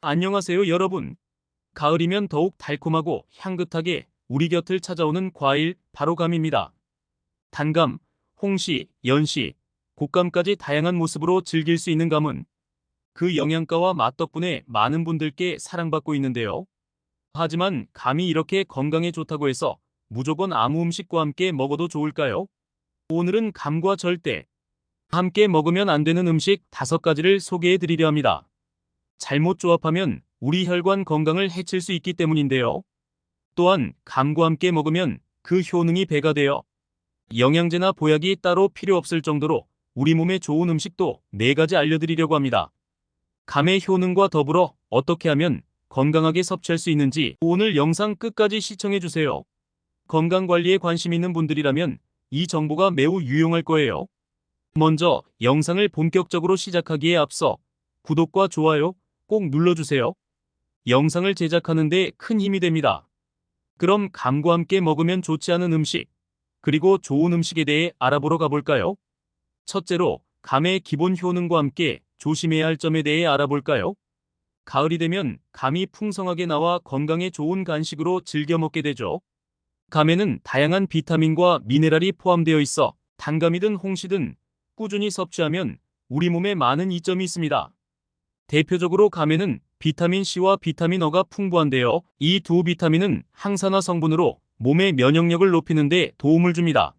안녕하세요, 여러분. 가을이면 더욱 달콤하고 향긋하게 우리 곁을 찾아오는 과일, 바로 감입니다. 단감, 홍시, 연시, 곶감까지 다양한 모습으로 즐길 수 있는 감은 그 영양가와 맛 덕분에 많은 분들께 사랑받고 있는데요. 하지만 감이 이렇게 건강에 좋다고 해서 무조건 아무 음식과 함께 먹어도 좋을까요? 오늘은 감과 절대 함께 먹으면 안 되는 음식 5가지를 소개해 드리려 합니다. 잘못 조합하면 우리 혈관 건강을 해칠 수 있기 때문인데요. 또한 감과 함께 먹으면 그 효능이 배가 되어 영양제나 보약이 따로 필요 없을 정도로 우리 몸에 좋은 음식도 4가지 알려드리려고 합니다. 감의 효능과 더불어 어떻게 하면 건강하게 섭취할 수 있는지 오늘 영상 끝까지 시청해주세요. 건강관리에 관심 있는 분들이라면 이 정보가 매우 유용할 거예요. 먼저 영상을 본격적으로 시작하기에 앞서 구독과 좋아요 꼭 눌러주세요. 영상을 제작하는 데 큰 힘이 됩니다. 그럼 감과 함께 먹으면 좋지 않은 음식, 그리고 좋은 음식에 대해 알아보러 가볼까요? 첫째로 감의 기본 효능과 함께 조심해야 할 점에 대해 알아볼까요? 가을이 되면 감이 풍성하게 나와 건강에 좋은 간식으로 즐겨 먹게 되죠. 감에는 다양한 비타민과 미네랄이 포함되어 있어 단감이든 홍시든 꾸준히 섭취하면 우리 몸에 많은 이점이 있습니다. 대표적으로 감에는 비타민 C와 비타민 O가 풍부한데요. 이 두 비타민은 항산화 성분으로 몸의 면역력을 높이는 데 도움을 줍니다.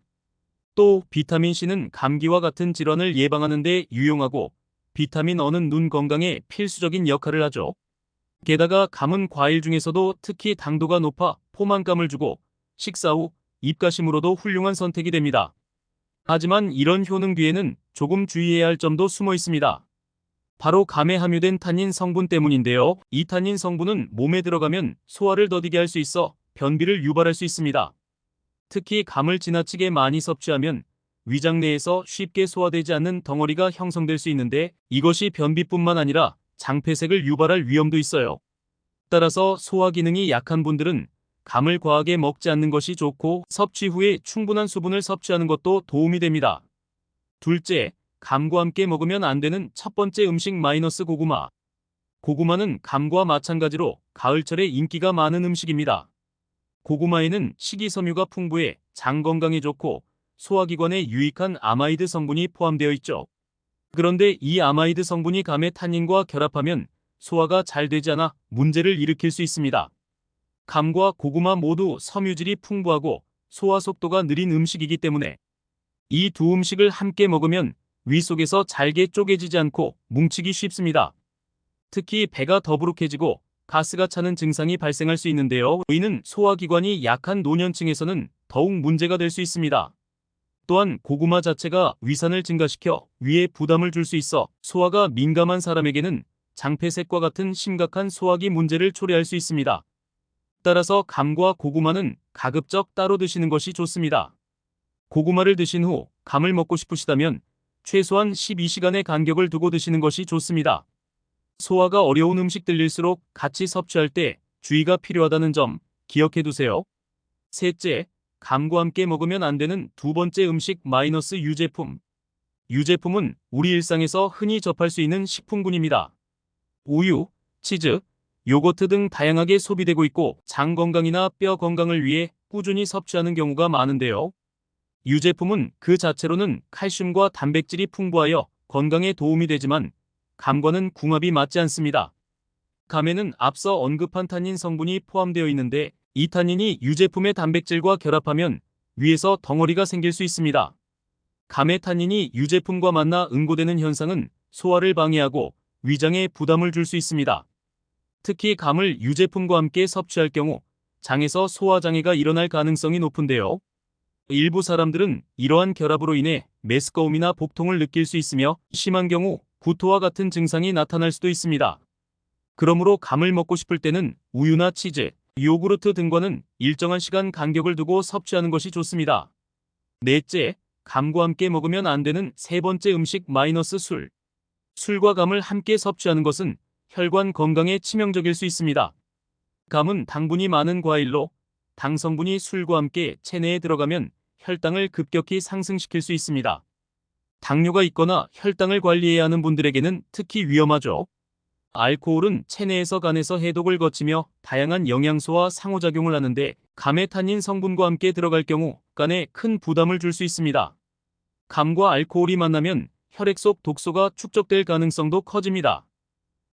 또 비타민 C는 감기와 같은 질환을 예방하는 데 유용하고, 비타민 O는 눈 건강에 필수적인 역할을 하죠. 게다가 감은 과일 중에서도 특히 당도가 높아 포만감을 주고 식사 후 입가심으로도 훌륭한 선택이 됩니다. 하지만 이런 효능 뒤에는 조금 주의해야 할 점도 숨어 있습니다. 바로 감에 함유된 탄닌 성분 때문인데요. 이 탄닌 성분은 몸에 들어가면 소화를 더디게 할 수 있어 변비를 유발할 수 있습니다. 특히 감을 지나치게 많이 섭취하면 위장 내에서 쉽게 소화되지 않는 덩어리가 형성될 수 있는데, 이것이 변비뿐만 아니라 장폐색을 유발할 위험도 있어요. 따라서 소화 기능이 약한 분들은 감을 과하게 먹지 않는 것이 좋고, 섭취 후에 충분한 수분을 섭취하는 것도 도움이 됩니다. 둘째, 감과 함께 먹으면 안 되는 첫 번째 음식 마이너스 고구마. 고구마는 감과 마찬가지로 가을철에 인기가 많은 음식입니다. 고구마에는 식이섬유가 풍부해 장 건강에 좋고 소화기관에 유익한 아마이드 성분이 포함되어 있죠. 그런데 이 아마이드 성분이 감의 탄닌과 결합하면 소화가 잘 되지 않아 문제를 일으킬 수 있습니다. 감과 고구마 모두 섬유질이 풍부하고 소화 속도가 느린 음식이기 때문에 이 두 음식을 함께 먹으면 위 속에서 잘게 쪼개지지 않고 뭉치기 쉽습니다. 특히 배가 더부룩해지고 가스가 차는 증상이 발생할 수 있는데요. 이는 소화기관이 약한 노년층에서는 더욱 문제가 될 수 있습니다. 또한 고구마 자체가 위산을 증가시켜 위에 부담을 줄 수 있어 소화가 민감한 사람에게는 장폐색과 같은 심각한 소화기 문제를 초래할 수 있습니다. 따라서 감과 고구마는 가급적 따로 드시는 것이 좋습니다. 고구마를 드신 후 감을 먹고 싶으시다면 최소한 12시간의 간격을 두고 드시는 것이 좋습니다. 소화가 어려운 음식들일수록 같이 섭취할 때 주의가 필요하다는 점 기억해 두세요. 셋째, 감과 함께 먹으면 안 되는 두 번째 음식 마이너스 유제품. 유제품은 우리 일상에서 흔히 접할 수 있는 식품군입니다. 우유, 치즈, 요거트 등 다양하게 소비되고 있고 장 건강이나 뼈 건강을 위해 꾸준히 섭취하는 경우가 많은데요. 유제품은 그 자체로는 칼슘과 단백질이 풍부하여 건강에 도움이 되지만 감과는 궁합이 맞지 않습니다. 감에는 앞서 언급한 탄닌 성분이 포함되어 있는데, 이 탄닌이 유제품의 단백질과 결합하면 위에서 덩어리가 생길 수 있습니다. 감의 탄닌이 유제품과 만나 응고되는 현상은 소화를 방해하고 위장에 부담을 줄 수 있습니다. 특히 감을 유제품과 함께 섭취할 경우 장에서 소화장애가 일어날 가능성이 높은데요. 일부 사람들은 이러한 결합으로 인해 메스꺼움이나 복통을 느낄 수 있으며 심한 경우 구토와 같은 증상이 나타날 수도 있습니다. 그러므로 감을 먹고 싶을 때는 우유나 치즈, 요구르트 등과는 일정한 시간 간격을 두고 섭취하는 것이 좋습니다. 넷째, 감과 함께 먹으면 안 되는 세 번째 음식 마이너스 술. 술과 감을 함께 섭취하는 것은 혈관 건강에 치명적일 수 있습니다. 감은 당분이 많은 과일로 당 성분이 술과 함께 체내에 들어가면 혈당을 급격히 상승시킬 수 있습니다. 당뇨가 있거나 혈당을 관리해야 하는 분들에게는 특히 위험하죠. 알코올은 체내에서 간에서 해독을 거치며 다양한 영양소와 상호작용을 하는데 감의 탄닌 성분과 함께 들어갈 경우 간에 큰 부담을 줄 수 있습니다. 감과 알코올이 만나면 혈액 속 독소가 축적될 가능성도 커집니다.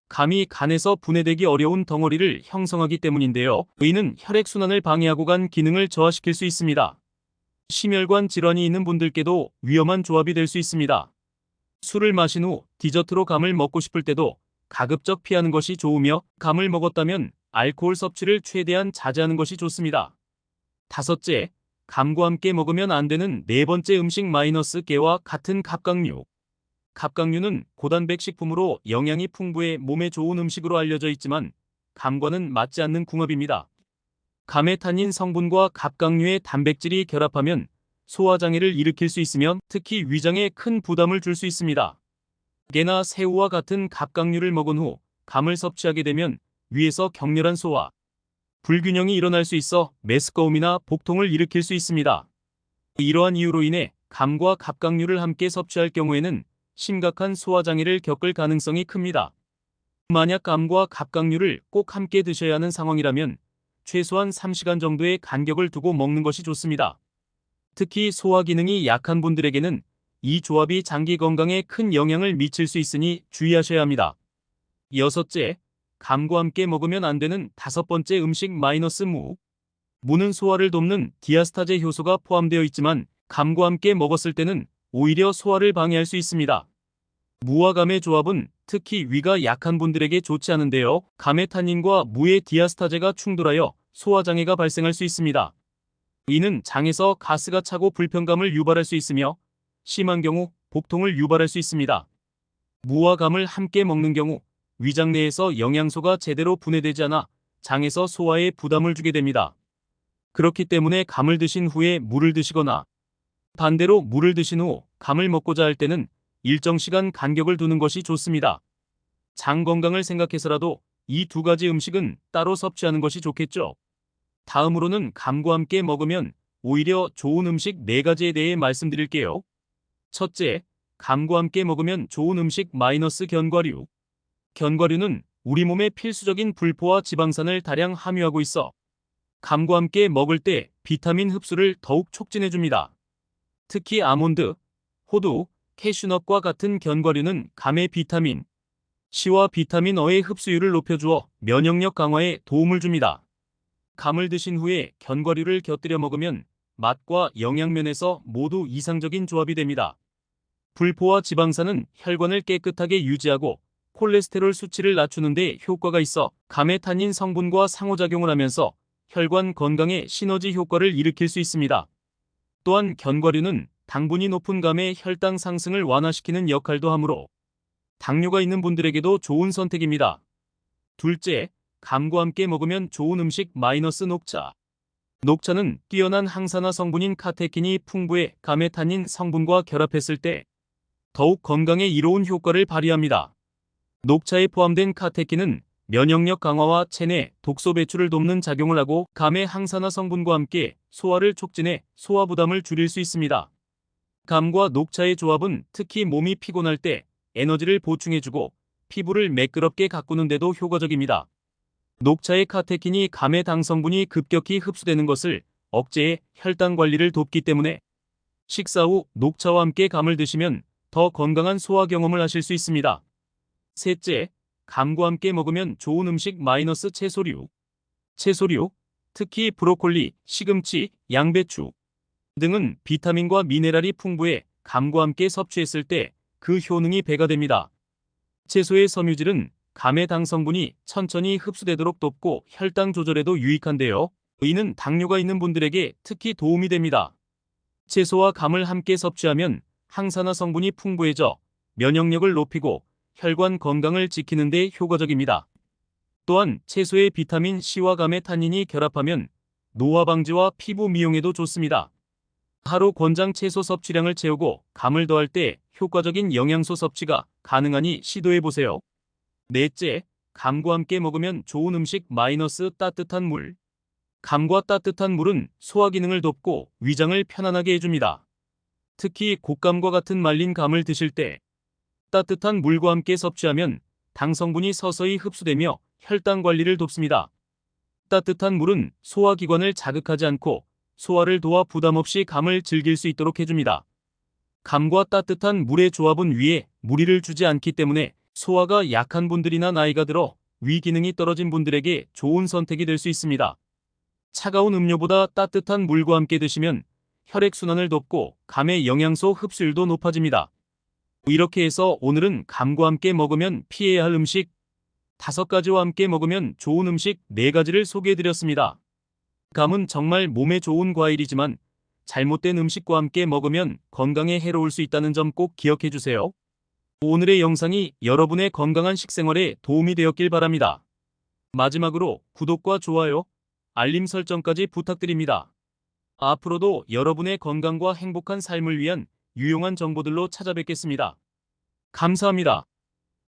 감이 간에서 분해되기 어려운 덩어리를 형성하기 때문인데요. 이는 혈액순환을 방해하고 간 기능을 저하시킬 수 있습니다. 심혈관 질환이 있는 분들께도 위험한 조합이 될 수 있습니다. 술을 마신 후 디저트로 감을 먹고 싶을 때도 가급적 피하는 것이 좋으며 감을 먹었다면 알코올 섭취를 최대한 자제하는 것이 좋습니다. 다섯째, 감과 함께 먹으면 안 되는 네 번째 음식 -깨와 같은 갑각류. 갑각류는 고단백 식품으로 영양이 풍부해 몸에 좋은 음식으로 알려져 있지만 감과는 맞지 않는 궁합입니다. 감의 탄닌 성분과 갑각류의 단백질이 결합하면 소화장애를 일으킬 수 있으며 특히 위장에 큰 부담을 줄 수 있습니다. 게나 새우와 같은 갑각류를 먹은 후 감을 섭취하게 되면 위에서 격렬한 소화, 불균형이 일어날 수 있어 메스꺼움이나 복통을 일으킬 수 있습니다. 이러한 이유로 인해 감과 갑각류를 함께 섭취할 경우에는 심각한 소화장애를 겪을 가능성이 큽니다. 만약 감과 갑각류를 꼭 함께 드셔야 하는 상황이라면 최소한 3시간 정도의 간격을 두고 먹는 것이 좋습니다. 특히 소화 기능이 약한 분들에게는 이 조합이 장기 건강에 큰 영향을 미칠 수 있으니 주의하셔야 합니다. 여섯째, 감과 함께 먹으면 안 되는 다섯 번째 음식 -무. 무는 소화를 돕는 디아스타제 효소가 포함되어 있지만 감과 함께 먹었을 때는 오히려 소화를 방해할 수 있습니다. 무와 감의 조합은 특히 위가 약한 분들에게 좋지 않은데요. 감의 탄닌과 무의 디아스타제가 충돌하여 소화장애가 발생할 수 있습니다. 이는 장에서 가스가 차고 불편감을 유발할 수 있으며 심한 경우 복통을 유발할 수 있습니다. 무와 감을 함께 먹는 경우 위장 내에서 영양소가 제대로 분해되지 않아 장에서 소화에 부담을 주게 됩니다. 그렇기 때문에 감을 드신 후에 물을 드시거나 반대로 물을 드신 후 감을 먹고자 할 때는 일정 시간 간격을 두는 것이 좋습니다. 장 건강을 생각해서라도 이 두 가지 음식은 따로 섭취하는 것이 좋겠죠. 다음으로는 감과 함께 먹으면 오히려 좋은 음식 4가지에 대해 말씀드릴게요. 첫째, 감과 함께 먹으면 좋은 음식 -견과류. 견과류는 우리 몸에 필수적인 불포화 지방산을 다량 함유하고 있어 감과 함께 먹을 때 비타민 흡수를 더욱 촉진해줍니다. 특히 아몬드, 호두, 캐슈넛과 같은 견과류는 감의 비타민 C와 비타민 어의 흡수율을 높여주어 면역력 강화에 도움을 줍니다. 감을 드신 후에 견과류를 곁들여 먹으면 맛과 영양면에서 모두 이상적인 조합이 됩니다. 불포화 지방산은 혈관을 깨끗하게 유지하고 콜레스테롤 수치를 낮추는 데 효과가 있어 감의 탄닌 성분과 상호작용을 하면서 혈관 건강에 시너지 효과를 일으킬 수 있습니다. 또한 견과류는 당분이 높은 감의 혈당 상승을 완화시키는 역할도 하므로 당뇨가 있는 분들에게도 좋은 선택입니다. 둘째, 감과 함께 먹으면 좋은 음식 -녹차. 녹차는 뛰어난 항산화 성분인 카테킨이 풍부해 감의 탄닌 성분과 결합했을 때 더욱 건강에 이로운 효과를 발휘합니다. 녹차에 포함된 카테킨은 면역력 강화와 체내 독소 배출을 돕는 작용을 하고 감의 항산화 성분과 함께 소화를 촉진해 소화 부담을 줄일 수 있습니다. 감과 녹차의 조합은 특히 몸이 피곤할 때 에너지를 보충해주고 피부를 매끄럽게 가꾸는 데도 효과적입니다. 녹차의 카테킨이 감의 당 성분이 급격히 흡수되는 것을 억제해 혈당 관리를 돕기 때문에 식사 후 녹차와 함께 감을 드시면 더 건강한 소화 경험을 하실 수 있습니다. 셋째, 감과 함께 먹으면 좋은 음식 -채소류. 채소류, 특히 브로콜리, 시금치, 양배추 등은 비타민과 미네랄이 풍부해 감과 함께 섭취했을 때 그 효능이 배가 됩니다. 채소의 섬유질은 감의 당 성분이 천천히 흡수되도록 돕고 혈당 조절에도 유익한데요. 이는 당뇨가 있는 분들에게 특히 도움이 됩니다. 채소와 감을 함께 섭취하면 항산화 성분이 풍부해져 면역력을 높이고 혈관 건강을 지키는 데 효과적입니다. 또한 채소의 비타민 C와 감의 탄닌이 결합하면 노화 방지와 피부 미용에도 좋습니다. 하루 권장 채소 섭취량을 채우고 감을 더할 때 효과적인 영양소 섭취가 가능하니 시도해보세요. 넷째, 감과 함께 먹으면 좋은 음식 따뜻한 물. 감과 따뜻한 물은 소화 기능을 돕고 위장을 편안하게 해줍니다. 특히 곶감과 같은 말린 감을 드실 때 따뜻한 물과 함께 섭취하면 당 성분이 서서히 흡수되며 혈당 관리를 돕습니다. 따뜻한 물은 소화기관을 자극하지 않고 소화를 도와 부담 없이 감을 즐길 수 있도록 해줍니다. 감과 따뜻한 물의 조합은 위에 무리를 주지 않기 때문에 소화가 약한 분들이나 나이가 들어 위 기능이 떨어진 분들에게 좋은 선택이 될 수 있습니다. 차가운 음료보다 따뜻한 물과 함께 드시면 혈액순환을 돕고 감의 영양소 흡수율도 높아집니다. 이렇게 해서 오늘은 감과 함께 먹으면 피해야 할 음식 5가지와 함께 먹으면 좋은 음식 4가지를 소개해드렸습니다. 감은 정말 몸에 좋은 과일이지만 잘못된 음식과 함께 먹으면 건강에 해로울 수 있다는 점 꼭 기억해주세요. 오늘의 영상이 여러분의 건강한 식생활에 도움이 되었길 바랍니다. 마지막으로 구독과 좋아요, 알림 설정까지 부탁드립니다. 앞으로도 여러분의 건강과 행복한 삶을 위한 유용한 정보들로 찾아뵙겠습니다. 감사합니다.